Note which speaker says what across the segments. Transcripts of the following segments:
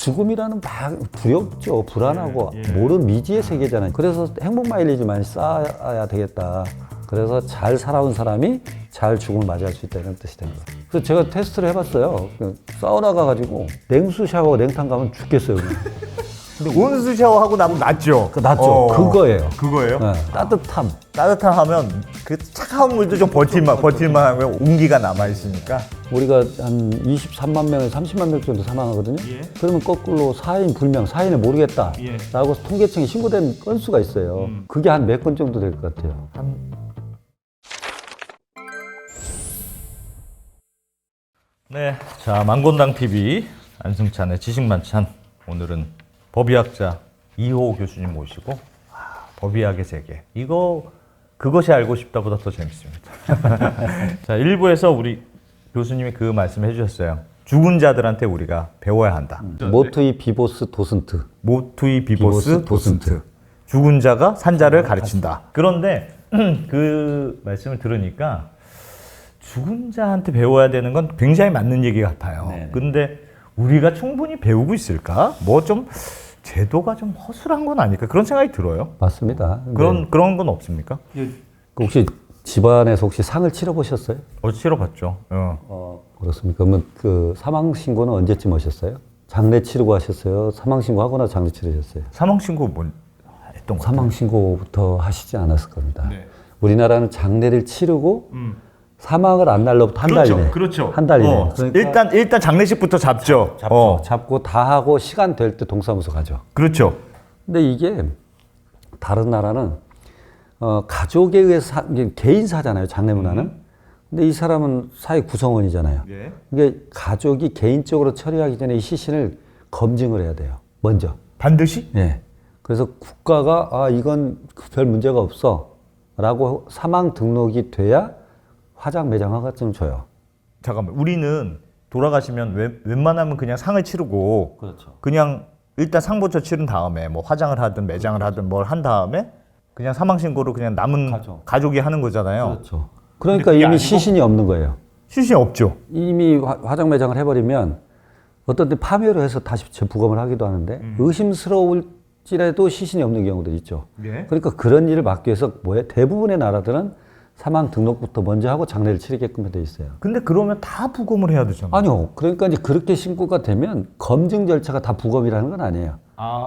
Speaker 1: 죽음이라는 막 두렵죠. 불안하고 모르는 미지의 세계잖아요. 그래서 행복 마일리지 많이 쌓아야 되겠다. 그래서 잘 살아온 사람이 잘 죽음을 맞이할 수 있다 이런 뜻이 된 거예요. 그래서 제가 테스트를 해봤어요. 사우나 가가지고 냉수 샤워 냉탕 가면 죽겠어요.
Speaker 2: 근데 온수 샤워하고 나면 낫죠?
Speaker 1: 낫죠. 그거예요.
Speaker 2: 그거예요?
Speaker 1: 네, 따뜻함.
Speaker 2: 따뜻함 하면 그 차가운 물도 좀 버틸만 하면 온기가 남아있으니까.
Speaker 1: 우리가 한 23만 명에서 30만 명 정도 사망하거든요. 그러면 거꾸로 4인 불명, 4인을 모르겠다 라고 통계청에 신고된 건수가 있어요. 그게 한 몇 건 정도 될 것 같아요.
Speaker 2: 네, 자 만곤당 TV 안승찬의 지식만찬. 오늘은 법의학자 이호 교수님 모시고 법의학의 세계. 그것이 알고 싶다보다 더 재밌습니다. 자, 1부에서 우리 교수님이 그 말씀을 해주셨어요. 죽은 자들한테 우리가 배워야 한다.
Speaker 1: 모투이 비보스 도슨트.
Speaker 2: 모투이 비보스 도슨트. 죽은 자가 산자를 가르친다. 그런데 그 말씀을 들으니까 죽은 자한테 배워야 되는 건 굉장히 맞는 얘기 같아요.
Speaker 1: 네네. 근데
Speaker 2: 우리가 충분히 배우고 있을까? 뭐 좀 제도가 좀 허술한 건 아닐까? 그런 생각이 들어요.
Speaker 1: 맞습니다.
Speaker 2: 그런 건 없습니까?
Speaker 1: 혹시 집안에서 혹시 상을 치러보셨어요?
Speaker 2: 치러봤죠.
Speaker 1: 그렇습니까? 그러면 그 사망 신고는 언제쯤 하셨어요? 장례 치르고 하셨어요? 사망 신고하거나 장례 치르셨어요?
Speaker 2: 사망 신고 했던 거
Speaker 1: 사망 신고부터 하시지 않았을 겁니다.
Speaker 2: 네.
Speaker 1: 우리나라는 장례를 치르고 사망을 안 날로부터 한 달 이내.
Speaker 2: 그렇죠.
Speaker 1: 한 달 이내. 그러니까
Speaker 2: 일단 장례식부터 잡죠.
Speaker 1: 잡고 다 하고 시간 될 때 동사무소 가죠.
Speaker 2: 그렇죠.
Speaker 1: 근데 이게 다른 나라는 가족에 의해서 이게 개인사잖아요. 장례 문화는. 근데 이 사람은 사회 구성원이잖아요.
Speaker 2: 예.
Speaker 1: 이게 가족이 개인적으로 처리하기 전에 이 시신을 검증을 해야 돼요. 먼저.
Speaker 2: 반드시?
Speaker 1: 예. 그래서 국가가 이건 별 문제가 없어라고 사망 등록이 돼야 화장 매장 허가증을 줘요.
Speaker 2: 잠깐만, 우리는 돌아가시면 웬만하면 그냥 상을 치르고
Speaker 1: 그렇죠.
Speaker 2: 그냥 일단 상부터 치른 다음에 뭐 화장을 하든 매장을 하든 뭘 한 다음에 그냥 사망 신고를 그냥 남은 가족이 하는 거잖아요.
Speaker 1: 그렇죠. 그러니까 이미 시신이 없는 거예요.
Speaker 2: 시신이 없죠.
Speaker 1: 이미 화장 매장을 해버리면 어떤 때 파묘를 해서 다시 재부검을 하기도 하는데 의심스러울지라도 시신이 없는 경우도 있죠.
Speaker 2: 예.
Speaker 1: 그러니까 그런 일을 막기 위해서 대부분의 나라들은 사망 등록부터 먼저 하고 장례를 치르게끔 돼 있어요.
Speaker 2: 근데 그러면 다 부검을 해야 되잖아요.
Speaker 1: 아니요. 그러니까 이제 그렇게 신고가 되면 검증 절차가 다 부검이라는 건 아니에요.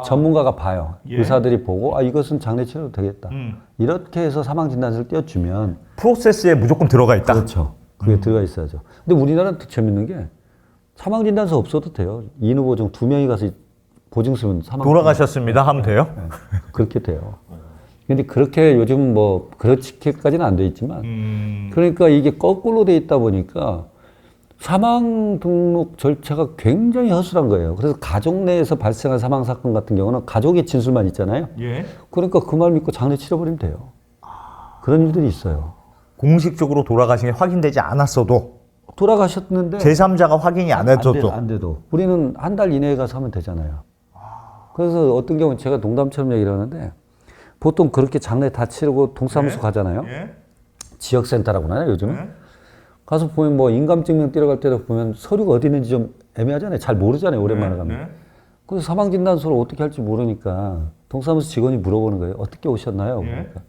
Speaker 1: 전문가가 봐요. 의사들이 보고 이것은 장례 치러도 되겠다. 이렇게 해서 사망 진단서를 띄워주면
Speaker 2: 프로세스에 무조건 들어가 있다.
Speaker 1: 그렇죠. 그게 들어가 있어야죠. 근데 우리나라는 또 재밌는 게 사망 진단서 없어도 돼요. 인후보증 2명이 가서 보증 쓰면 사망
Speaker 2: 돌아가셨습니다 하면 돼요?
Speaker 1: 네. 그렇게 돼요. 근데 그렇게 요즘 뭐 그렇게까지는 안 돼 있지만 그러니까 이게 거꾸로 돼 있다 보니까 사망 등록 절차가 굉장히 허술한 거예요. 그래서 가족 내에서 발생한 사망 사건 같은 경우는 가족의 진술만 있잖아요.
Speaker 2: 예.
Speaker 1: 그러니까 그 말 믿고 장례 치러버리면 돼요. 그런 일들이 있어요.
Speaker 2: 공식적으로 돌아가신 게 확인되지 않았어도
Speaker 1: 돌아가셨는데
Speaker 2: 제3자가 확인이 안 해도
Speaker 1: 안 돼도 우리는 한 달 이내에 가서 하면 되잖아요. 그래서 어떤 경우는 제가 농담처럼 얘기를 하는데 보통 그렇게 장례 다 치르고 동사무소 가잖아요. 지역센터라고 하나요, 요즘은? 가서 보면 뭐 인감증명 띄러 갈 때도 보면 서류가 어디 있는지 좀 애매하잖아요. 잘 모르잖아요, 오랜만에 가면. 그래서 사망진단서를 어떻게 할지 모르니까 동사무소 직원이 물어보는 거예요. 어떻게 오셨나요? 그러니까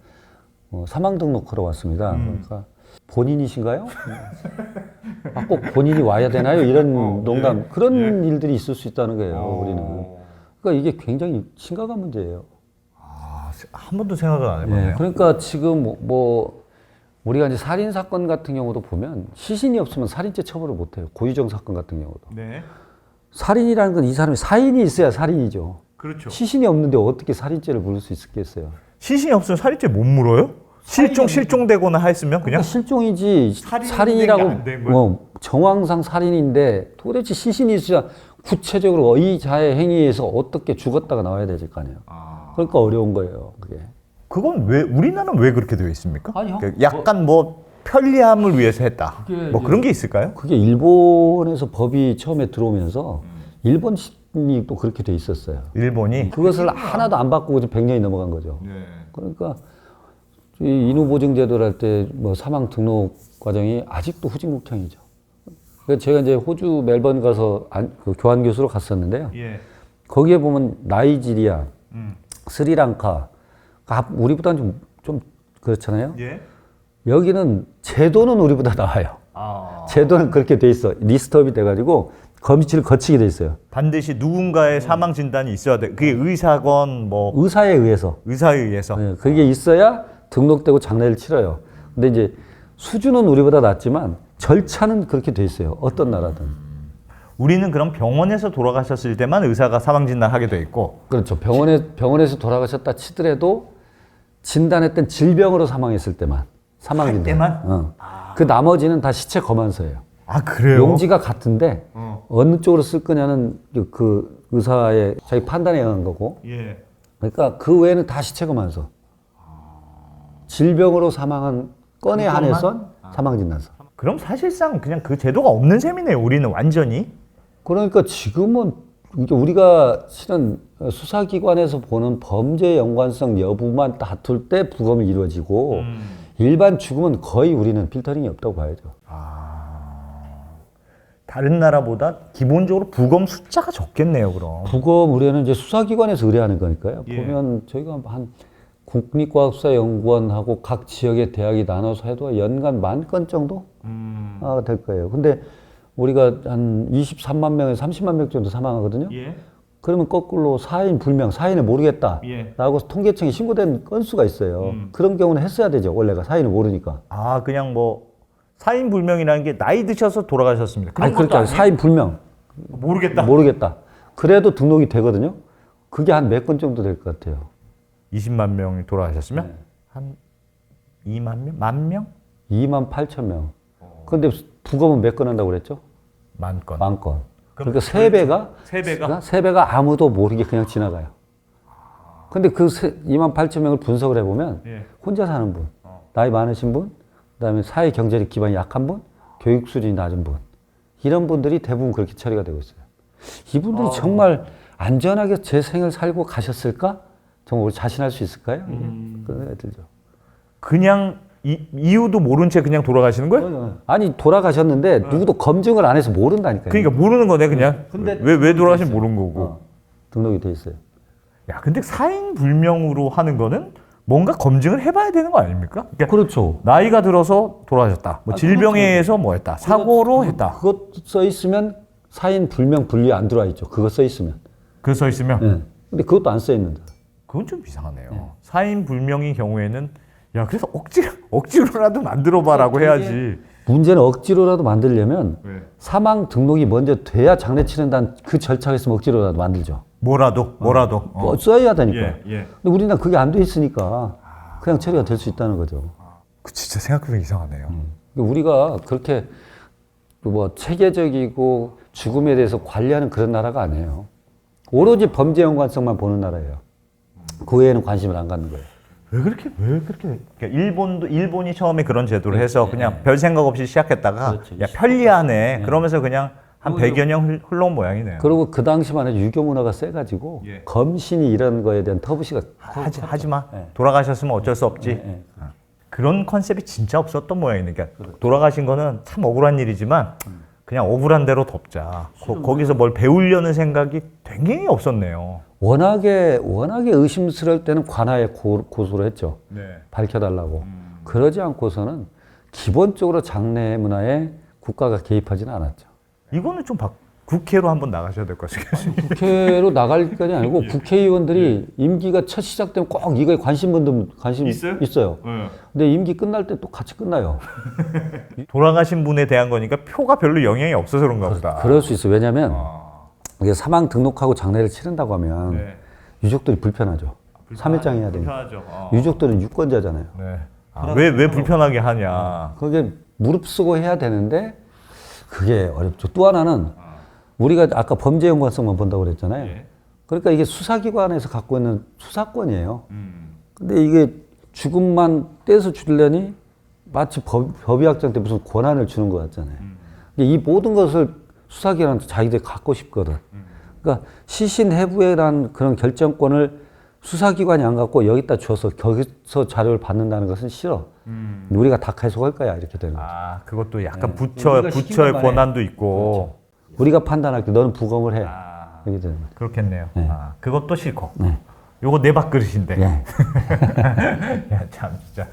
Speaker 1: 사망 등록하러 왔습니다. 그러니까 본인이신가요? 꼭 본인이 와야 되나요? 이런 농담. 그런 일들이 있을 수 있다는 거예요, 우리는. 그러니까 이게 굉장히 심각한 문제예요.
Speaker 2: 한 번도 생각을 안 해봤네요.
Speaker 1: 그러니까 지금 우리가 이제 살인 사건 같은 경우도 보면 시신이 없으면 살인죄 처벌을 못 해요. 고유정 사건 같은 경우도.
Speaker 2: 네.
Speaker 1: 살인이라는 건 이 사람이 사인이 있어야 살인이죠.
Speaker 2: 그렇죠.
Speaker 1: 시신이 없는데 어떻게 살인죄를 물을 수 있겠어요?
Speaker 2: 시신이 없으면 살인죄 못 물어요? 실종되거나 했으면 그냥?
Speaker 1: 그러니까 실종이지 살인이라고 정황상 살인인데 도대체 시신이 있어야 구체적으로 이 자의 행위에서 어떻게 죽었다가 나와야 되질 거 아니에요. 그러니까 어려운 거예요, 그게.
Speaker 2: 그건 왜 우리나라는 왜 그렇게 되어 있습니까?
Speaker 1: 아니요.
Speaker 2: 약간 뭐 편리함을 위해서 했다. 뭐 그런 게 있을까요?
Speaker 1: 그게 일본에서 법이 처음에 들어오면서 일본이 또 그렇게 돼 있었어요.
Speaker 2: 일본이
Speaker 1: 그것을 하나도 안 바꾸고 지금 100년이 넘어간 거죠. 그러니까 이 인후보증제도를 할 때 뭐 사망 등록 과정이 아직도 후진국형이죠. 그러니까 제가 이제 호주 멜번 가서 그 교환 교수로 갔었는데요. 거기에 보면 나이지리아, 스리랑카, 우리보다는 좀 그렇잖아요.
Speaker 2: 예.
Speaker 1: 여기는 제도는 우리보다 나아요.
Speaker 2: 아.
Speaker 1: 제도는 그렇게 돼 있어. 리스트업이 돼가지고 검치를 거치게 돼 있어요.
Speaker 2: 반드시 누군가의 사망 진단이 있어야 돼. 그게 의사건 뭐
Speaker 1: 의사에 의해서.
Speaker 2: 의사에 의해서.
Speaker 1: 네, 그게 있어야 등록되고 장례를 치러요. 근데 이제 수준은 우리보다 낮지만 절차는 그렇게 돼 있어요. 어떤 나라든.
Speaker 2: 우리는 그럼 병원에서 돌아가셨을 때만 의사가 사망 진단하게 돼 있고.
Speaker 1: 그렇죠. 병원에서 돌아가셨다 치더라도 진단했던 질병으로 사망했을 때만 사망 진단.
Speaker 2: 때만?
Speaker 1: 그 나머지는 다 시체 검안서예요.
Speaker 2: 아 그래요?
Speaker 1: 용지가 같은데 어느 쪽으로 쓸 거냐는 그 의사의 자기 판단에 의한 거고.
Speaker 2: 예.
Speaker 1: 그러니까 그 외에는 다 시체 검안서. 질병으로 사망한 건에 한해선 사망 진단서.
Speaker 2: 그럼 사실상 그냥 그 제도가 없는 셈이네요. 우리는 완전히.
Speaker 1: 그러니까 지금은 이게 우리가 실은 수사기관에서 보는 범죄 연관성 여부만 다툴 때 부검이 이루어지고 일반 죽음은 거의 우리는 필터링이 없다고 봐야죠.
Speaker 2: 다른 나라보다 기본적으로 부검 숫자가 적겠네요. 그럼.
Speaker 1: 부검 의뢰는 이제 수사기관에서 의뢰하는 거니까요.
Speaker 2: 예.
Speaker 1: 보면 저희가 한 국립과학수사연구원하고 각 지역의 대학이 나눠서 해도 연간 10,000건 정도 될 거예요. 근데 우리가 한 23만 명에서 30만 명 정도 사망하거든요.
Speaker 2: 예.
Speaker 1: 그러면 거꾸로 사인 불명, 사인을 모르겠다라고
Speaker 2: 예.
Speaker 1: 통계청에 신고된 건수가 있어요. 그런 경우는 했어야 되죠. 원래가 사인을 모르니까.
Speaker 2: 아 그냥 뭐 사인 불명이라는 게 나이 드셔서 돌아가셨습니다. 그런
Speaker 1: 아니 그러니까
Speaker 2: 것도 아니에요?
Speaker 1: 사인 불명
Speaker 2: 모르겠다.
Speaker 1: 그래도 등록이 되거든요. 그게 한 몇 건 정도 될 것 같아요.
Speaker 2: 20만 명이 돌아가셨으면
Speaker 1: 네.
Speaker 2: 한 2만 명? 1만 명?
Speaker 1: 28,000명. 근데 부검은 몇 건 한다고 그랬죠?
Speaker 2: 10,000건.
Speaker 1: 10,000건. 그러니까 세 배가 세 배가 아무도 모르게 그냥 지나가요. 근데 그 28,000명을 분석을 해보면
Speaker 2: 예.
Speaker 1: 혼자 사는 분, 나이 많으신 분, 그다음에 사회 경제력 기반이 약한 분, 교육 수준이 낮은 분, 이런 분들이 대부분 그렇게 처리가 되고 있어요. 이분들이 정말 안전하게 제 생을 살고 가셨을까? 정말 우리 자신할 수 있을까요? 그런 생각이 들죠.
Speaker 2: 그냥 이유도 모른 채 그냥 돌아가시는 거예요?
Speaker 1: 아니 돌아가셨는데 누구도 검증을 안 해서 모른다니까요.
Speaker 2: 그러니까 모르는 거네 그냥.
Speaker 1: 근데
Speaker 2: 왜 돌아가신지 모르는 거고.
Speaker 1: 등록이 돼 있어요.
Speaker 2: 야 근데 사인 불명으로 하는 거는 뭔가 검증을 해봐야 되는 거 아닙니까? 그러니까
Speaker 1: 그렇죠.
Speaker 2: 나이가 들어서 돌아가셨다. 뭐 질병에 의해서 뭐 했다. 사고로 했다.
Speaker 1: 그것 써 있으면 사인 불명 분류 안 들어와 있죠. 그거 써 있으면.
Speaker 2: 그 써 있으면
Speaker 1: 네. 근데 그것도 안 써 있는데.
Speaker 2: 그건 좀 이상하네요. 사인 불명의 경우에는 야 그래서 억지로라도 만들어봐라고 해야지.
Speaker 1: 문제는 억지로라도 만들려면
Speaker 2: 네.
Speaker 1: 사망 등록이 먼저 돼야 장례 치른다는 그 절차가 있으면 억지로라도 만들죠.
Speaker 2: 뭐라도.
Speaker 1: 뭐 써야 되니까.
Speaker 2: 예, 예.
Speaker 1: 근데 우리는 그게 안 돼 있으니까 그냥 처리가 될 수 있다는 거죠.
Speaker 2: 그 진짜 생각보다 이상하네요.
Speaker 1: 우리가 그렇게 뭐 체계적이고 죽음에 대해서 관리하는 그런 나라가 아니에요. 오로지 범죄 연관성만 보는 나라예요. 그 외에는 관심을 안 갖는 거예요.
Speaker 2: 왜 그렇게 그러니까 일본이 처음에 그런 제도를 해서 그냥 별 생각 없이 시작했다가
Speaker 1: 그렇죠.
Speaker 2: 야 편리하네. 그러면서 그냥 한 100여 년 흘러온 모양이네요.
Speaker 1: 그리고 그 당시만 해도 유교 문화가 세가지고
Speaker 2: 예.
Speaker 1: 검신이 이런 거에 대한 터부시가
Speaker 2: 하지 마.
Speaker 1: 네.
Speaker 2: 돌아가셨으면 어쩔 수 없지.
Speaker 1: 네.
Speaker 2: 그런 컨셉이 진짜 없었던 모양이네. 그러니까 돌아가신 거는 참 억울한 일이지만 그냥 억울한 대로 덮자. 거기서 뭘 배우려는 생각이 굉장히 없었네요.
Speaker 1: 워낙에 의심스러울 때는 관아에 고소를 했죠.
Speaker 2: 네.
Speaker 1: 밝혀달라고. 그러지 않고서는 기본적으로 장례 문화에 국가가 개입하지는 않았죠.
Speaker 2: 이거는 좀 국회로 한번 나가셔야 될 것 같아요.
Speaker 1: 국회로 나갈 건 아니고 국회의원들이 임기가 첫 시작되면 꼭 이거에 관심 있어요.
Speaker 2: 네.
Speaker 1: 근데 임기 끝날 때 또 같이 끝나요.
Speaker 2: 돌아가신 분에 대한 거니까 표가 별로 영향이 없어서 그런가 보다.
Speaker 1: 그럴 수 있어요. 왜냐하면 이게 사망 등록하고 장례를 치른다고 하면
Speaker 2: 네.
Speaker 1: 유족들이 불편하죠. 3일장 해야 되니까.
Speaker 2: 불편하죠.
Speaker 1: 유족들은 유권자잖아요.
Speaker 2: 네. 왜 불편하게 하냐.
Speaker 1: 그게 무릅쓰고 해야 되는데 그게 어렵죠. 또 하나는 우리가 아까 범죄 연관성만 본다고 그랬잖아요.
Speaker 2: 예.
Speaker 1: 그러니까 이게 수사기관에서 갖고 있는 수사권이에요. 근데 이게 죽음만 떼서 주려니 마치 법의학자한테 무슨 권한을 주는 것 같잖아요. 근데 이 모든 것을 수사기관한테 자기들이 갖고 싶거든. 그러니까 시신 해부에란 그런 결정권을 수사기관이 안 갖고 여기다 줘서 거기서 자료를 받는다는 것은 싫어. 우리가 다 해석할 거야 이렇게 되는 거죠.
Speaker 2: 아, 그것도 약간
Speaker 1: 우리가 시킨
Speaker 2: 부처의
Speaker 1: 것만
Speaker 2: 권한도 있고.
Speaker 1: 우리가 판단할게. 너는 부검을 해. 이렇게 되는 거죠.
Speaker 2: 그렇겠네요.
Speaker 1: 네.
Speaker 2: 그것도 싫고.
Speaker 1: 네.
Speaker 2: 요거 내 밥그릇인데.
Speaker 1: 예.
Speaker 2: 야, 참 진짜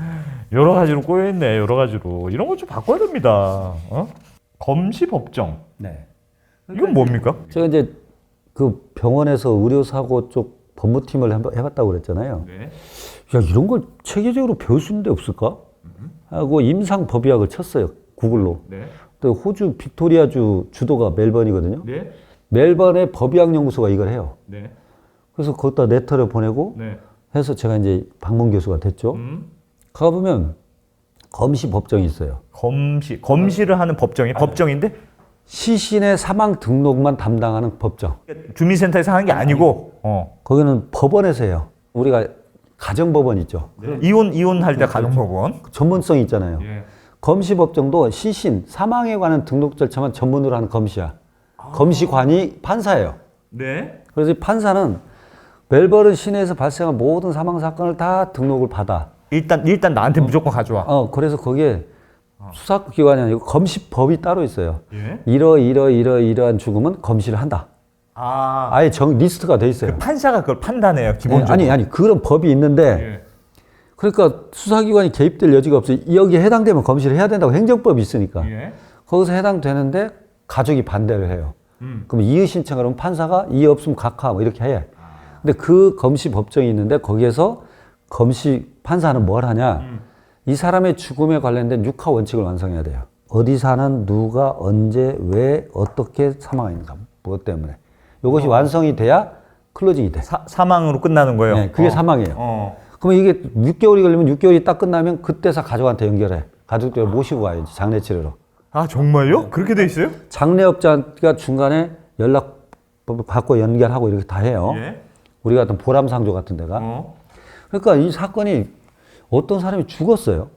Speaker 2: 여러 가지로 꼬여있네. 여러 가지로 이런 거 좀 바꿔야 됩니다. 검시 법정.
Speaker 1: 네.
Speaker 2: 이건 뭡니까?
Speaker 1: 제가 이제 그 병원에서 의료사고 쪽 법무팀을 해봤다고 그랬잖아요.
Speaker 2: 네.
Speaker 1: 야, 이런 걸 체계적으로 배울 수 있는 데 없을까? 하고 임상법의학을 쳤어요. 구글로.
Speaker 2: 네.
Speaker 1: 또 호주 빅토리아주 주도가 멜번이거든요.
Speaker 2: 네.
Speaker 1: 멜번의 법의학연구소가 이걸 해요.
Speaker 2: 네.
Speaker 1: 그래서 거기다 레터를 보내고
Speaker 2: 네.
Speaker 1: 해서 제가 이제 방문 교수가 됐죠. 가보면 검시 법정이 있어요.
Speaker 2: 검시를 하는 법정이 법정인데
Speaker 1: 시신의 사망 등록만 담당하는 법정.
Speaker 2: 주민센터에서 하는 게 아니고
Speaker 1: 거기는 법원에서 해요. 우리가 가정법원 있죠.
Speaker 2: 이혼할 때 가정법원.
Speaker 1: 전문성이 있잖아요.
Speaker 2: 예.
Speaker 1: 검시 법정도 시신 사망에 관한 등록 절차만 전문으로 하는 검시야. 검시관이 판사예요.
Speaker 2: 네.
Speaker 1: 그래서 이 판사는 멜버른 시내에서 발생한 모든 사망 사건을 다 등록을 받아.
Speaker 2: 일단 나한테 무조건 가져와.
Speaker 1: 그래서 거기에 수사기관이 아니고 검시법이 따로 있어요.
Speaker 2: 예.
Speaker 1: 이러한 죽음은 검시를 한다. 아예 리스트가 돼 있어요.
Speaker 2: 그 판사가 그걸 판단해요, 기본적으로.
Speaker 1: 아니 그런 법이 있는데
Speaker 2: 예.
Speaker 1: 그러니까 수사기관이 개입될 여지가 없어요. 여기에 해당되면 검시를 해야 된다고 행정법이 있으니까.
Speaker 2: 예.
Speaker 1: 거기서 해당되는데 가족이 반대를 해요. 그럼 이의 신청을 하면 판사가 이의 없으면 각하 뭐 이렇게 해. 근데 그 검시 법정이 있는데 거기에서 검시 판사는 뭘 하냐? 이 사람의 죽음에 관련된 육하 원칙을 완성해야 돼요. 어디 사는 누가 언제 왜 어떻게 사망했는가 무엇 때문에 이것이 완성이 돼야 클로징이 돼.
Speaker 2: 사망으로 끝나는 거예요.
Speaker 1: 네, 그게 사망이에요. 그러면 이게 6개월이 걸리면 6개월이 딱 끝나면 그때서 가족한테 연결해. 가족들 모시고 와요. 장례 치르러.
Speaker 2: 아 정말요? 그렇게 돼 있어요?
Speaker 1: 장례업자가 중간에 연락 받고 연결하고 이렇게 다 해요.
Speaker 2: 예.
Speaker 1: 우리 같은 보람상조 같은 데가. 그러니까 이 사건이 어떤 사람이 죽었어요.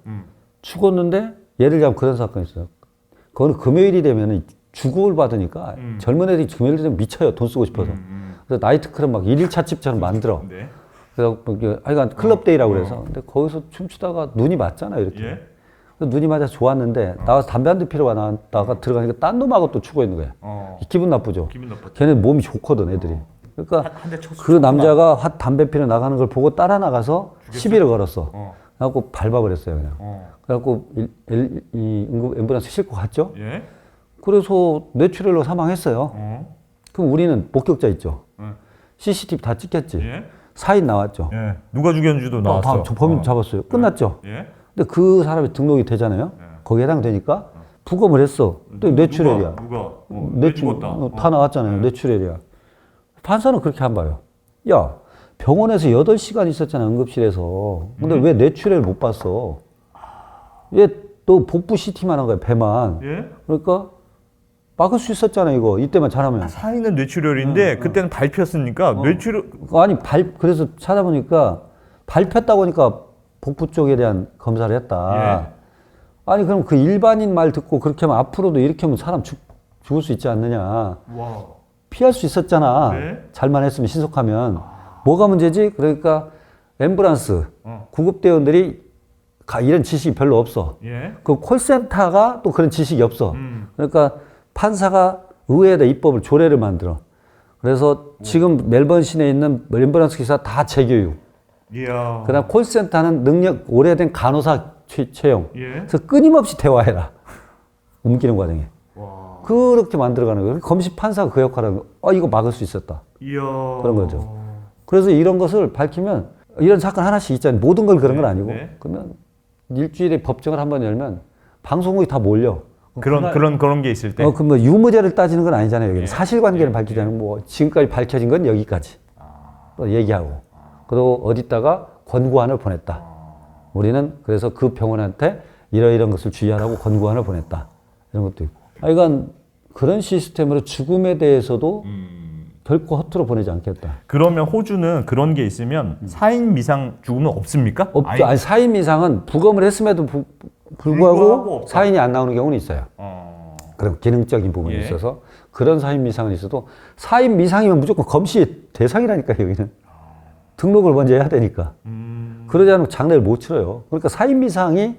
Speaker 1: 죽었는데 예를 들자면 그런 사건이 있어요. 그거는 금요일이 되면 주급을 받으니까 젊은 애들이 금요일이 되면 미쳐요. 돈 쓰고 싶어서. 그래서 나이트클럽 막 일일차 집처럼 만들어.
Speaker 2: 네.
Speaker 1: 그래서 하여간 클럽데이라고 그래서. 근데 거기서 춤추다가 눈이 맞잖아요. 이렇게.
Speaker 2: 예.
Speaker 1: 그래서 눈이 맞아 좋았는데 나가서 담배 한 대 피러 나왔다가 들어가니까 딴 놈하고 또 추고 있는 거야. 기분 나쁘죠.
Speaker 2: 기분 나빴죠.
Speaker 1: 걔네 몸이 좋거든 애들이. 그러니까
Speaker 2: 한 대 쳤어.
Speaker 1: 그 남자가 담배 피러 나가는 걸 보고 따라 나가서 시비를 걸었어. 그래갖고 밟아버렸어요 그냥. 그래갖고 이 앰뷸런스 싣고 갔죠.
Speaker 2: 예.
Speaker 1: 그래서 뇌출혈로 사망했어요. 그럼 우리는 목격자 있죠. CCTV 다 찍혔지.
Speaker 2: 예.
Speaker 1: 사인 나왔죠.
Speaker 2: 예. 누가 죽였는지도 나왔어.
Speaker 1: 저 범인 잡았어요. 끝났죠.
Speaker 2: 예.
Speaker 1: 근데 그 사람이 등록이 되잖아요. 거기에 해당되니까 부검을 했어. 또 뇌출혈이야.
Speaker 2: 누가?
Speaker 1: 뇌 죽었다. 다 나왔잖아요. 뇌출혈이야. 판사는 그렇게 안 봐요. 야, 병원에서 8시간 있었잖아, 응급실에서. 근데 왜 뇌출혈을 못 봤어? 왜 또 복부 CT만 한 거야, 배만.
Speaker 2: 예?
Speaker 1: 그러니까 막을 수 있었잖아, 이거. 이때만 잘하면.
Speaker 2: 사인은 뇌출혈인데 그때는 밟혔으니까 뇌출혈.
Speaker 1: 아니, 그래서 찾아보니까 밟혔다고 하니까 복부 쪽에 대한 검사를 했다.
Speaker 2: 예.
Speaker 1: 아니, 그럼 그 일반인 말 듣고 그렇게 하면 앞으로도 이렇게 하면 사람 죽을 수 있지 않느냐.
Speaker 2: 와.
Speaker 1: 피할 수 있었잖아.
Speaker 2: 네.
Speaker 1: 잘만 했으면 신속하면. 뭐가 문제지? 그러니까 앰뷸런스 구급대원들이 이런 지식이 별로 없어.
Speaker 2: 예.
Speaker 1: 그 콜센터가 또 그런 지식이 없어. 그러니까 판사가 의회에다 입법을 조례를 만들어. 그래서 지금 멜번 시내에 있는 앰뷸런스 기사 다 재교육.
Speaker 2: 이야.
Speaker 1: 그다음 콜센터는 능력 오래된 간호사 채용.
Speaker 2: 예.
Speaker 1: 그래서 끊임없이 대화해라. 옮기는 과정에.
Speaker 2: 와.
Speaker 1: 그렇게 만들어가는 거예요. 검시 판사가 그 역할을 하고, 이거 막을 수 있었다.
Speaker 2: 이야.
Speaker 1: 그런 거죠. 그래서 이런 것을 밝히면 이런 사건 하나씩 있잖아요. 모든 걸 그런 건 아니고.
Speaker 2: 네.
Speaker 1: 그러면 일주일에 법정을 한번 열면 방송국이 다 몰려.
Speaker 2: 그런 게 있을 때.
Speaker 1: 그 뭐 유무죄를 따지는 건 아니잖아요. 여기는.
Speaker 2: 네.
Speaker 1: 사실관계를 밝히자는 뭐 지금까지 밝혀진 건 여기까지. 또 얘기하고. 그리고 어디다가 권고안을 보냈다. 우리는 그래서 그 병원한테 이런 것을 주의하라고 권고안을 보냈다. 이런 것도 있고. 하여간 그런 시스템으로 죽음에 대해서도 결코 허투루 보내지 않겠다.
Speaker 2: 그러면 호주는 그런 게 있으면 사인 미상 죽음은 없습니까?
Speaker 1: 없죠. 아니, 사인 미상은 부검을 했음에도 불구하고
Speaker 2: 없다.
Speaker 1: 사인이 안 나오는 경우는 있어요. 그럼 기능적인 부분이
Speaker 2: 예.
Speaker 1: 있어서 그런 사인 미상은 있어도 사인 미상이면 무조건 검시 대상이라니까 여기는. 등록을 먼저 해야 되니까. 그러지 않으면 장례를 못 치러요. 그러니까 사인 미상이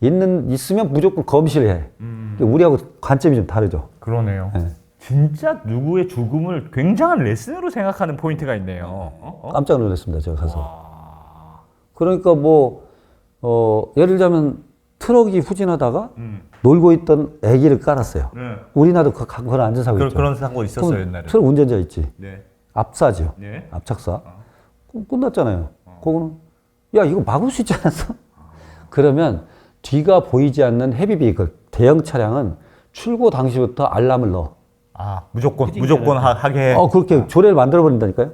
Speaker 1: 있으면 무조건 검시를 해. 우리하고 관점이 좀 다르죠.
Speaker 2: 그러네요.
Speaker 1: 네.
Speaker 2: 진짜 누구의 죽음을 굉장한 레슨으로 생각하는 포인트가 있네요.
Speaker 1: 깜짝 놀랐습니다. 제가 가서. 그러니까 뭐 예를 들자면 트럭이 후진하다가 놀고 있던 애기를 깔았어요.
Speaker 2: 네.
Speaker 1: 우리나라도 그런 안전사고 있죠.
Speaker 2: 그런 사고 있었어요
Speaker 1: 그럼
Speaker 2: 옛날에.
Speaker 1: 트럭 운전자 있지.
Speaker 2: 네.
Speaker 1: 압사죠.
Speaker 2: 네.
Speaker 1: 압착사. 그럼 끝났잖아요. 그거는 야 이거 막을 수 있지 않았어? 그러면 뒤가 보이지 않는 헤비 비클 대형 차량은 출고 당시부터 알람을 넣어.
Speaker 2: 아 무조건 하게 해.
Speaker 1: 그렇게 조례를 만들어 버린다니까요.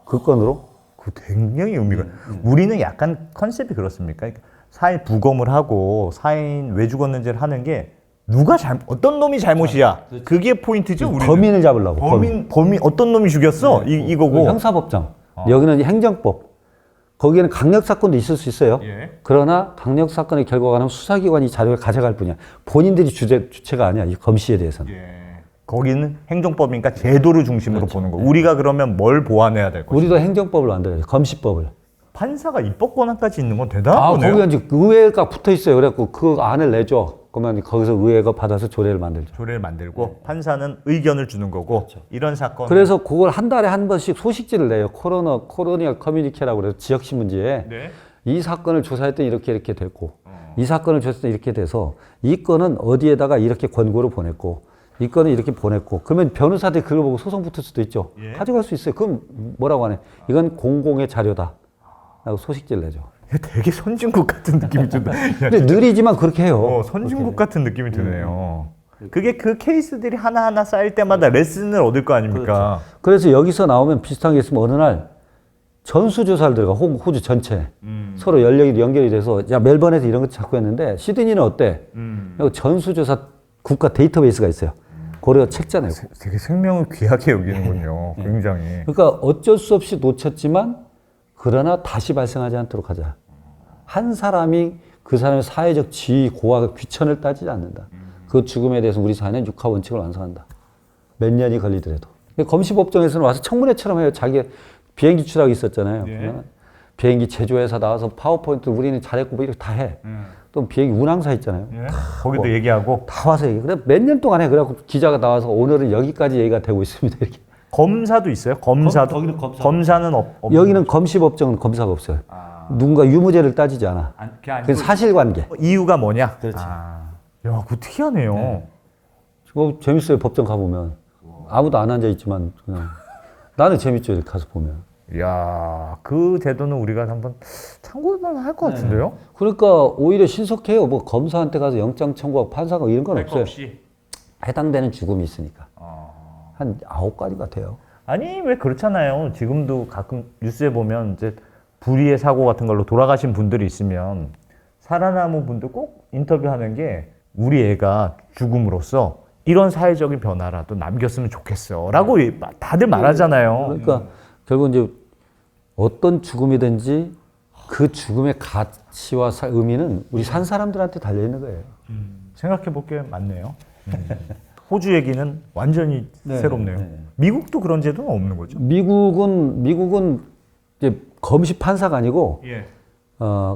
Speaker 1: 그 건으로.
Speaker 2: 그 굉장히 의미가. 우리는 약간 컨셉이 그렇습니까? 그러니까 사인 부검을 하고 사인 왜 죽었는지를 하는 게 누가 어떤 놈이 잘못이야. 그게 포인트죠. 우리는.
Speaker 1: 범인을 잡으려고.
Speaker 2: 범인 어떤 놈이 죽였어? 이거고.
Speaker 1: 형사법정. 여기는 행정법. 거기에는 강력 사건도 있을 수 있어요.
Speaker 2: 예.
Speaker 1: 그러나 강력 사건의 결과가 나면 수사기관이 자료를 가져갈 뿐이야. 본인들이 주체가 아니야. 이 검시에 대해서는.
Speaker 2: 예. 거기는 행정법이니까 제도를 중심으로 보는 거. 우리가 그러면 뭘 보완해야 될 것이야?
Speaker 1: 우리도 행정법을 만들어야죠. 검시법을.
Speaker 2: 판사가 입법 권한까지 있는 건 대단하네요.
Speaker 1: 거기가 이제 의회가 붙어 있어요. 그래갖고 그 안을 내줘. 그러면 거기서 의회가 받아서 조례를 만들죠.
Speaker 2: 조례를 만들고 판사는 의견을 주는 거고 이런 사건.
Speaker 1: 그래서 그걸 한 달에 한 번씩 소식지를 내요. 코로니얼 커뮤니케라고 그래서 지역신문지에
Speaker 2: 네.
Speaker 1: 이 사건을 조사했더니 이렇게 됐고 이 사건을 조사했더니 이렇게 돼서 이 건은 어디에다가 이렇게 권고를 보냈고 이 건은 이렇게 보냈고 그러면 변호사들이 그걸 보고 소송 붙을 수도 있죠.
Speaker 2: 예.
Speaker 1: 가져갈 수 있어요. 그럼 뭐라고 하네. 이건 공공의 자료다. 라고 소식지를 내죠.
Speaker 2: 되게 선진국 같은 느낌이 든다.
Speaker 1: 근데 느리지만 그렇게 해요.
Speaker 2: 선진국 같은 느낌이 드네요. 그게 그 케이스들이 하나하나 쌓일 때마다 레슨을 얻을 거 아닙니까?
Speaker 1: 그래서 여기서 나오면 비슷한 게 있으면 어느 날 전수조사를 들어가. 호주 전체. 서로 연결이 돼서 야 멜번에서 이런 거 찾고 했는데 시드니는 어때? 전수조사 국가 데이터베이스가 있어요. 고려 책자네요.
Speaker 2: 되게 생명을 귀하게 여기는군요. 굉장히.
Speaker 1: 그러니까 어쩔 수 없이 놓쳤지만 그러나 다시 발생하지 않도록 하자. 한 사람이 그 사람의 사회적 지위, 고하가 귀천을 따지지 않는다. 그 죽음에 대해서 우리 사회는 육하 원칙을 완성한다. 몇 년이 걸리더라도. 검시법정에서는 와서 청문회처럼 해요. 자기 비행기 추락이 있었잖아요.
Speaker 2: 예.
Speaker 1: 비행기 제조회사 나와서 파워포인트 우리는 잘했고 뭐 이렇게 다 해. 또 비행기 운항사 있잖아요.
Speaker 2: 예. 거기도 얘기하고.
Speaker 1: 다 와서 얘기해. 그래 몇 년 동안 해. 그래갖고 기자가 나와서 오늘은 여기까지 얘기가 되고 있습니다. 이렇게.
Speaker 2: 검사도 있어요? 검사도?
Speaker 1: 거기는 검사.
Speaker 2: 검사는
Speaker 1: 여기는 검시법정은 검사가 없어요. 누군가 유무죄를 따지지 않아. 그 사실관계.
Speaker 2: 이유가 뭐냐?
Speaker 1: 그렇지.
Speaker 2: 야, 그거 특이하네요.
Speaker 1: 재밌어요. 법정 가보면. 아무도 안 앉아있지만 그냥. 나는 재밌죠. 이렇게 가서 보면.
Speaker 2: 이야, 그 제도는 우리가 한번 참고만 할 것 같은데요?
Speaker 1: 그러니까 오히려 신속해요. 뭐 검사한테 가서 영장 청구하고 판사가 이런 건 없어요.
Speaker 2: 없이.
Speaker 1: 해당되는 죽음이 있으니까. 한 9가지가 돼요.
Speaker 2: 아니, 왜 그렇잖아요. 지금도 가끔 뉴스에 보면 이제 불의의 사고 같은 걸로 돌아가신 분들이 있으면 살아남은 분들 꼭 인터뷰하는 게 우리 애가 죽음으로써 이런 사회적인 변화라도 남겼으면 좋겠어. 라고 다들 말하잖아요.
Speaker 1: 그러니까 결국 이제 어떤 죽음이든지 그 죽음의 가치와 의미는 우리 산 사람들한테 달려있는 거예요.
Speaker 2: 생각해 볼 게 많네요. 호주 얘기는 완전히 새롭네요. 미국도 그런 제도는 없는 거죠?
Speaker 1: 미국은 이제 검시 판사가 아니고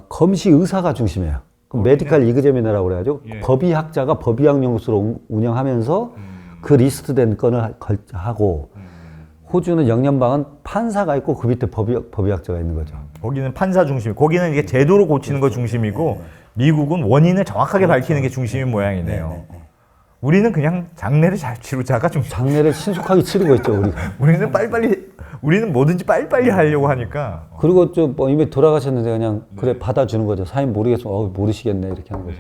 Speaker 1: 검시 의사가 중심이에요. 그럼 메디컬 이그제미너라고 그래가지고 법의학자가 법의학 연구소를 운영하면서 그 리스트된 건을 하고 호주는 영연방은 판사가 있고 그 밑에 법의학자가 있는 거죠.
Speaker 2: 거기는 판사 중심, 거기는 이게 제도로 고치는 거 중심이고 미국은 원인을 정확하게 밝히는 게 중심인 모양이네요. 우리는 그냥 장례를 잘 치르자가 중심.
Speaker 1: 장례를 신속하게 치르고 있죠, 우리가.
Speaker 2: 우리는 뭐든지 빨리빨리 하려고 하니까.
Speaker 1: 그리고 좀 이미 돌아가셨는데 그냥 그래 받아주는 거죠. 사인 모르겠으면 모르시겠네 이렇게 하는 거죠.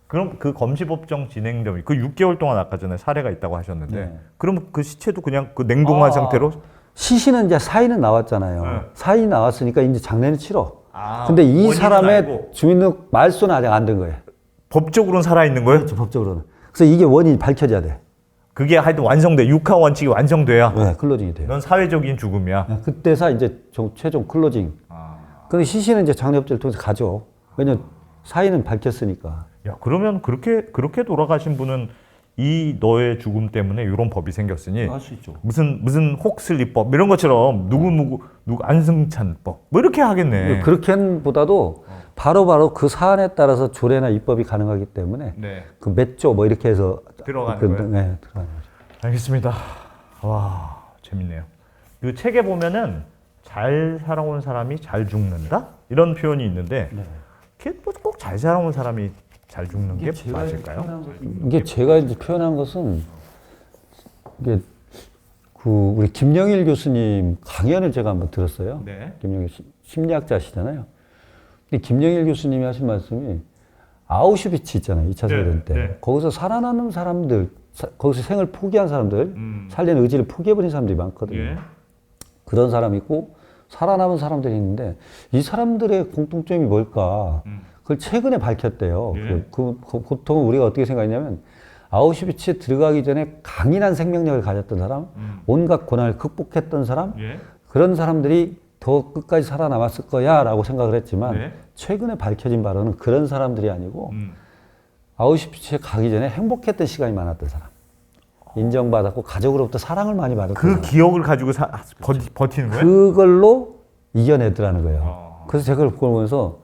Speaker 2: 그럼 그 검시법정 진행점이 그 6개월 동안 아까 전에 사례가 있다고 하셨는데 그럼 그 시체도 그냥 그 냉동한 상태로?
Speaker 1: 시신은 이제 사인은 나왔잖아요. 사인이 나왔으니까 이제 장례는 치러. 근데 이
Speaker 2: 원인은
Speaker 1: 사람의
Speaker 2: 알고.
Speaker 1: 주민등 말소는 아직 안 된 거예요.
Speaker 2: 법적으로는 살아있는 거예요?
Speaker 1: 그렇죠, 법적으로는. 그래서 이게 원인이 밝혀져야 돼.
Speaker 2: 그게 하여튼 완성돼. 육하 원칙이 완성돼야.
Speaker 1: 네, 클로징이 돼요.
Speaker 2: 넌 사회적인 죽음이야.
Speaker 1: 그때서 이제 최종 클로징. 근데 시신은 이제 장례업체를 통해서 가죠. 왜냐면 사인은 밝혔으니까.
Speaker 2: 야, 그러면 그렇게 돌아가신 분은 이 너의 죽음 때문에 이런 법이 생겼으니
Speaker 1: 할 수 있죠.
Speaker 2: 무슨 혹슬리법 이런 것처럼 누구 안승찬법 뭐 이렇게 하겠네.
Speaker 1: 그렇게보다도 바로바로 그 사안에 따라서 조례나 입법이 가능하기 때문에 그 몇 조 뭐 이렇게 해서
Speaker 2: 들어가는 거예요.
Speaker 1: 네, 들어가는 거죠.
Speaker 2: 알겠습니다. 와, 재밌네요. 이 책에 보면은 잘 살아온 사람이 잘 죽는다? 이런 표현이 있는데 그게 꼭 잘 살아온 사람이 잘 죽는 게 맞을까요?
Speaker 1: 이게 제가 이제 표현한 것은 이게 그 우리 김영일 교수님 강연을 제가 한번 들었어요.
Speaker 2: 네.
Speaker 1: 김영일 심리학자시잖아요. 근데 김영일 교수님이 하신 말씀이 아우슈비츠 있잖아요. 2차 세계대전 때.
Speaker 2: 네.
Speaker 1: 거기서 살아남은 사람들, 거기서 생을 포기한 사람들, 살리는 의지를 포기해버린 사람들이 많거든요.
Speaker 2: 예.
Speaker 1: 그런 사람이 있고 살아남은 사람들이 있는데 이 사람들의 공통점이 뭘까? 그걸 최근에 밝혔대요.
Speaker 2: 예.
Speaker 1: 보통 우리가 어떻게 생각했냐면 아우슈비츠에 들어가기 전에 강인한 생명력을 가졌던 사람, 온갖 고난을 극복했던 사람,
Speaker 2: 예.
Speaker 1: 그런 사람들이 더 끝까지 살아남았을 거야 라고 생각을 했지만
Speaker 2: 네.
Speaker 1: 최근에 밝혀진 바로는 그런 사람들이 아니고 아우슈비츠에 가기 전에 행복했던 시간이 많았던 사람, 인정받았고 가족으로부터 사랑을 많이 받았던
Speaker 2: 그
Speaker 1: 사람,
Speaker 2: 기억을 가지고 버티는 거예요?
Speaker 1: 그걸로 이겨내더라는 거예요. 그래서 제가 그걸 보면서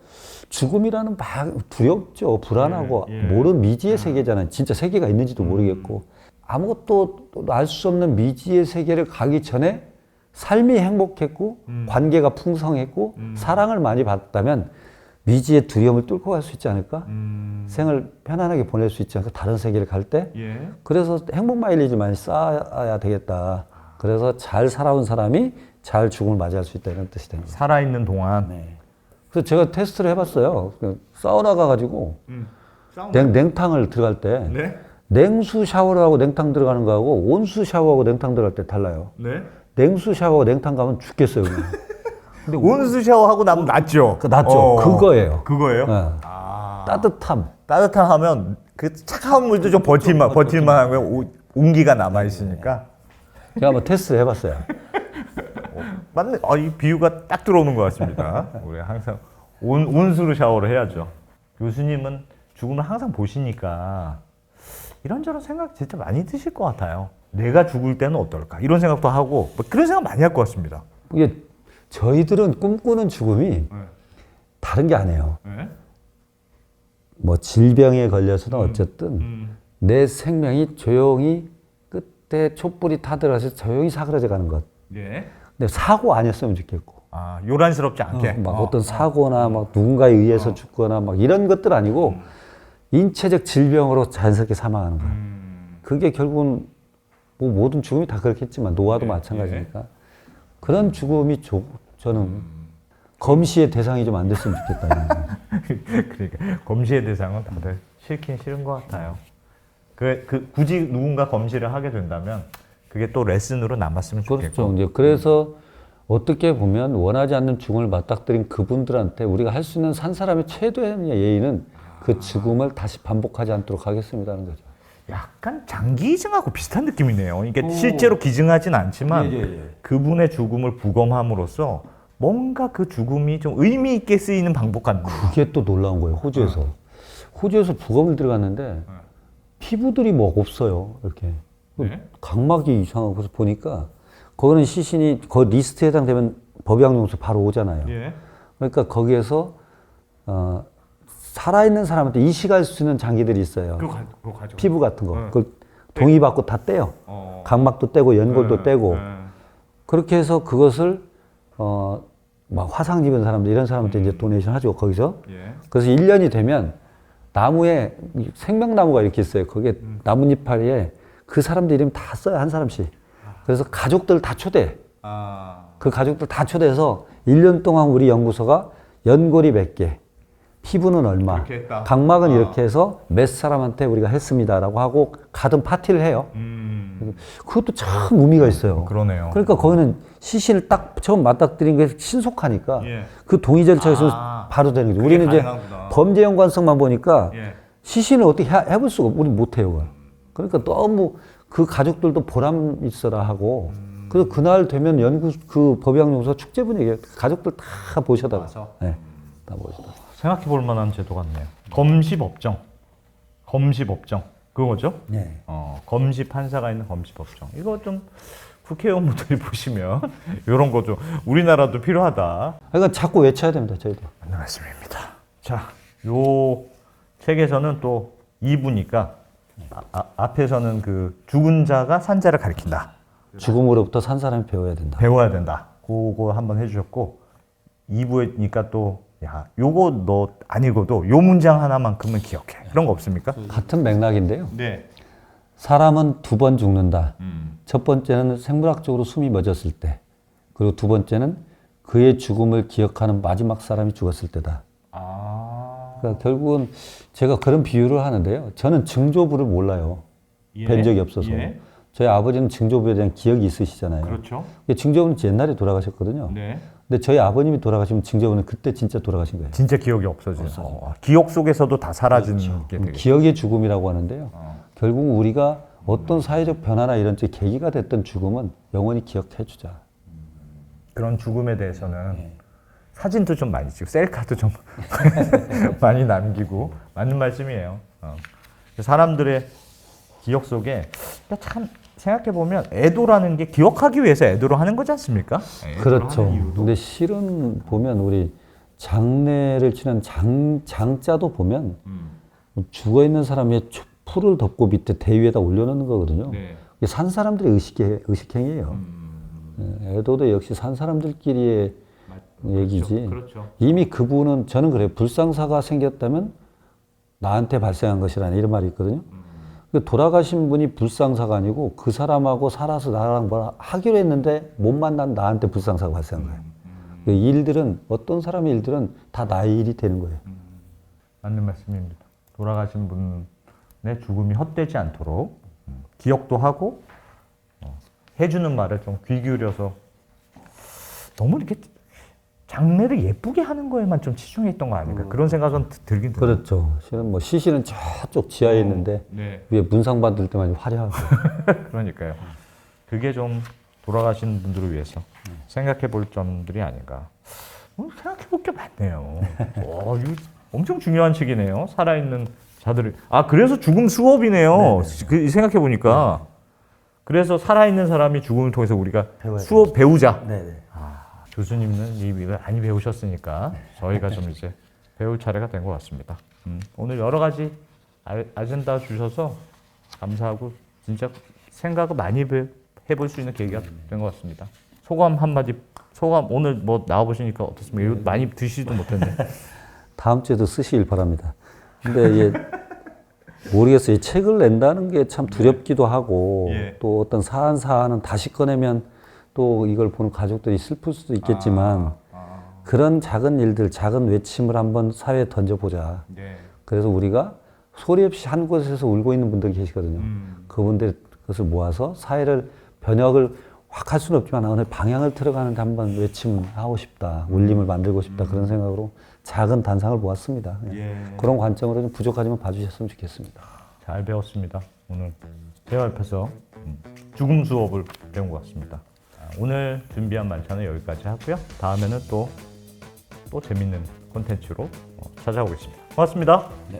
Speaker 1: 죽음이라는 막 두렵죠. 불안하고
Speaker 2: 예.
Speaker 1: 모르는 미지의 세계잖아요. 진짜 세계가 있는지도 모르겠고 아무것도 알 수 없는 미지의 세계를 가기 전에 삶이 행복했고 관계가 풍성했고 사랑을 많이 받았다면 미지의 두려움을 뚫고 갈 수 있지 않을까? 생을 편안하게 보낼 수 있지 않을까? 다른 세계를 갈 때.
Speaker 2: 예.
Speaker 1: 그래서 행복 마일리지 많이 쌓아야 되겠다. 그래서 잘 살아온 사람이 잘 죽음을 맞이할 수 있다 이런 뜻이 됩니다.
Speaker 2: 살아있는 동안.
Speaker 1: 네. 그래서 제가 테스트를 해봤어요. 사우나 가가지고 냉탕을 들어갈 때
Speaker 2: 네.
Speaker 1: 냉수 샤워를 하고 냉탕 들어가는 거하고 온수 샤워하고 냉탕 들어갈 때 달라요.
Speaker 2: 네.
Speaker 1: 냉수 샤워하고 냉탕 가면 죽겠어요. 그냥.
Speaker 2: 근데 온수 샤워하고 나면 낫죠.
Speaker 1: 낫죠. 그거예요.
Speaker 2: 그거예요?
Speaker 1: 네.
Speaker 2: 아.
Speaker 1: 따뜻함.
Speaker 2: 따뜻함 하면 그 차가운 물도 좀 버틸만 하면 온기가 남아 있으니까.
Speaker 1: 제가 한번 테스트를 해봤어요.
Speaker 2: 맞네. 이 비유가 딱 들어오는 것 같습니다. 우리 항상 온수로 샤워를 해야죠. 교수님은 죽음을 항상 보시니까 이런저런 생각 진짜 많이 드실 것 같아요. 내가 죽을 때는 어떨까? 이런 생각도 하고 뭐 그런 생각 많이 할 것 같습니다.
Speaker 1: 이게 저희들은 꿈꾸는 죽음이 다른 게 아니에요.
Speaker 2: 네?
Speaker 1: 뭐 질병에 걸려서는 어쨌든 내 생명이 조용히 끝에 촛불이 타들어서 조용히 사그라져 가는 것.
Speaker 2: 예.
Speaker 1: 근데 사고 아니었으면 좋겠고.
Speaker 2: 아, 요란스럽지 않게.
Speaker 1: 막 어떤 사고나 막 누군가에 의해서 죽거나 막 이런 것들 아니고 인체적 질병으로 자연스럽게 사망하는 거예요. 그게 결국은 뭐 모든 죽음이 다 그렇겠지만 노화도 마찬가지니까 그런 죽음이 저는 검시의 대상이 좀 안 됐으면 좋겠다.
Speaker 2: 그러니까 검시의 대상은 다들 싫긴 싫은 것 같아요. 굳이 누군가 검시를 하게 된다면 그게 또 레슨으로 남았으면 좋겠고.
Speaker 1: 그렇죠. 이제 그래서 어떻게 보면 원하지 않는 죽음을 맞닥뜨린 그분들한테 우리가 할 수 있는 산 사람의 최대의 예의는 그 죽음을 다시 반복하지 않도록 하겠습니다 하는 거죠.
Speaker 2: 약간 장기이승하고 비슷한 느낌이네요. 이게 실제로 기증하진 않지만 그분의 죽음을 부검함으로써 뭔가 그 죽음이 좀 의미 있게 쓰이는 방법 같네요.
Speaker 1: 그게 또 놀라운 거예요. 호주에서. 호주에서 부검을 들어갔는데 피부들이 뭐 없어요. 이렇게. 각막이 이상하고 그래서 보니까 거기는 시신이 그 리스트에 해당되면 법양용서 바로 오잖아요.
Speaker 2: 예.
Speaker 1: 그러니까 거기에서 살아있는 사람한테 이식할 수 있는 장기들이 있어요.
Speaker 2: 그거 가져.
Speaker 1: 피부 같은 거. 그걸 동의받고 다 떼요. 각막도 떼고 연골도 떼고. 그렇게 해서 그것을 막 화상 입은 사람들 이런 사람한테 이제 도네이션 하죠. 거기서.
Speaker 2: 예.
Speaker 1: 그래서 1년이 되면 나무에 생명나무가 이렇게 있어요. 거기에 나뭇잎파리에 그 사람들 이름 다 써요. 한 사람씩. 그래서 가족들 다 초대해. 그 가족들 다 초대해서 1년 동안 우리 연구소가 연골이 몇 개, 피부는 얼마, 각막은 이렇게 해서 몇 사람한테 우리가 했습니다라고 하고 가든 파티를 해요. 그것도 참 의미가 있어요.
Speaker 2: 그러네요.
Speaker 1: 그러니까 거기는 시신을 딱 처음 맞닥뜨린 게 신속하니까
Speaker 2: 예.
Speaker 1: 그 동의 절차가 있으면 바로 되는 거죠. 우리는 이제 범죄 연관성만 보니까 시신을 어떻게 해볼 수가 없고 우리는 못해요. 그걸. 그러니까 너무 그 가족들도 보람 있어라 하고 그래서 그날 되면 그 법양용서 축제 분위기 가족들 다 모셔다가 네, 다 모셔다가
Speaker 2: 생각해 볼 만한 제도 같네요. 검시법정. 그거죠?
Speaker 1: 네.
Speaker 2: 검시 판사가 있는 검시법정. 이거 좀 국회의원분들이 보시면 이런 거 좀 우리나라도 필요하다.
Speaker 1: 그러니까 자꾸 외쳐야 됩니다. 저희도.
Speaker 2: 맞는 말씀입니다. 자, 요 책에서는 또 2부니까 앞에서는 그 죽은 자가 산 자를 가리킨다.
Speaker 1: 죽음으로부터 산 사람이 배워야 된다.
Speaker 2: 배워야 된다. 그거 한번 해주셨고 2부에니까 또 야, 요거 너 안 읽어도 요 문장 하나만큼은 기억해. 그런 거 없습니까?
Speaker 1: 같은 맥락인데요.
Speaker 2: 네.
Speaker 1: 사람은 두 번 죽는다. 첫 번째는 생물학적으로 숨이 멎었을 때, 그리고 두 번째는 그의 죽음을 기억하는 마지막 사람이 죽었을 때다. 그러니까 결국은 제가 그런 비유를 하는데요. 저는 증조부를 몰라요. 뵌 적이 없어서. 저희 아버지는 증조부에 대한 기억이 있으시잖아요.
Speaker 2: 그렇죠.
Speaker 1: 증조부는 옛날에 돌아가셨거든요.
Speaker 2: 네.
Speaker 1: 근데 저희 아버님이 돌아가시면 증조부는 그때 진짜 돌아가신 거예요.
Speaker 2: 진짜 기억이 없어져요. 기억 속에서도 다 사라지는 게 되겠죠.
Speaker 1: 기억의 죽음이라고 하는데요. 결국 우리가 어떤 사회적 변화나 이런 데 계기가 됐던 죽음은 영원히 기억해 주자.
Speaker 2: 그런 죽음에 대해서는 사진도 좀 많이 찍고 셀카도 좀 많이 남기고 맞는 말씀이에요. 사람들의 기억 속에 참 생각해 보면 애도라는 게 기억하기 위해서 애도를 하는 거지 않습니까?
Speaker 1: 그렇죠. 근데 실은 보면 우리 장례를 치는 장자도 보면 죽어 있는 사람의 풀을 덮고 밑에 대위에다 올려놓는 거거든요.
Speaker 2: 네.
Speaker 1: 이게 산 사람들의 의식행위예요. 애도도 역시 산 사람들끼리의 얘기지.
Speaker 2: 그렇죠.
Speaker 1: 이미 그분은 저는 그래요. 불상사가 생겼다면 나한테 발생한 것이라는 이런 말이 있거든요. 돌아가신 분이 불상사가 아니고 그 사람하고 살아서 나랑 뭘 하기로 했는데 못 만난 나한테 불상사가 발생한 거예요. 그 일들은 어떤 사람의 일들은 다 나의 일이 되는 거예요.
Speaker 2: 맞는 말씀입니다. 돌아가신 분의 죽음이 헛되지 않도록 기억도 하고 해주는 말을 좀 귀 기울여서 너무 이렇게 장례를 예쁘게 하는 거에만 좀 치중했던 거 아닌가 그런 생각은 들긴 들어요.
Speaker 1: 그렇죠. 실은 뭐 시신은 저쪽 지하에 있는데
Speaker 2: 네.
Speaker 1: 위에 문상 받을 때만 화려하고.
Speaker 2: 그러니까요. 그게 좀 돌아가신 분들을 위해서 생각해 볼 점들이 아닌가. 생각해 볼 게 많네요. 이거 엄청 중요한 책이네요. 살아있는 자들을. 그래서 죽음 수업이네요. 생각해 보니까. 그래서 살아있는 사람이 죽음을 통해서 우리가 수업 배우자.
Speaker 1: 네네.
Speaker 2: 교수님은 이걸 많이 배우셨으니까 저희가 좀 이제 배울 차례가 된 것 같습니다. 오늘 여러 가지 아젠다 주셔서 감사하고 진짜 생각을 많이 해볼 수 있는 계기가 된 것 같습니다. 소감 한마디. 소감 오늘 뭐 나와보시니까 어떻습니까? 이거 많이 드시지도 못했네.
Speaker 1: 다음 주에도 쓰시길 바랍니다. 근데 이게 모르겠어요. 이 책을 낸다는 게 참 두렵기도 하고 또 어떤 사안은 다시 꺼내면 또 이걸 보는 가족들이 슬플 수도 있겠지만 그런 작은 일들, 작은 외침을 한번 사회에 던져보자. 그래서 우리가 소리 없이 한 곳에서 울고 있는 분들이 계시거든요. 그분들 그것을 모아서 사회를 변혁을 확 할 수는 없지만 오늘 방향을 틀어가는데 한번 외침하고 싶다. 울림을 만들고 싶다. 그런 생각으로 작은 단상을 모았습니다. 그런 관점으로 좀 부족하지만 봐주셨으면 좋겠습니다.
Speaker 2: 잘 배웠습니다. 오늘 대화 옆에서 죽음 수업을 배운 것 같습니다. 오늘 준비한 만찬은 여기까지 하고요. 다음에는 또 재밌는 콘텐츠로 찾아오겠습니다. 고맙습니다.
Speaker 1: 네.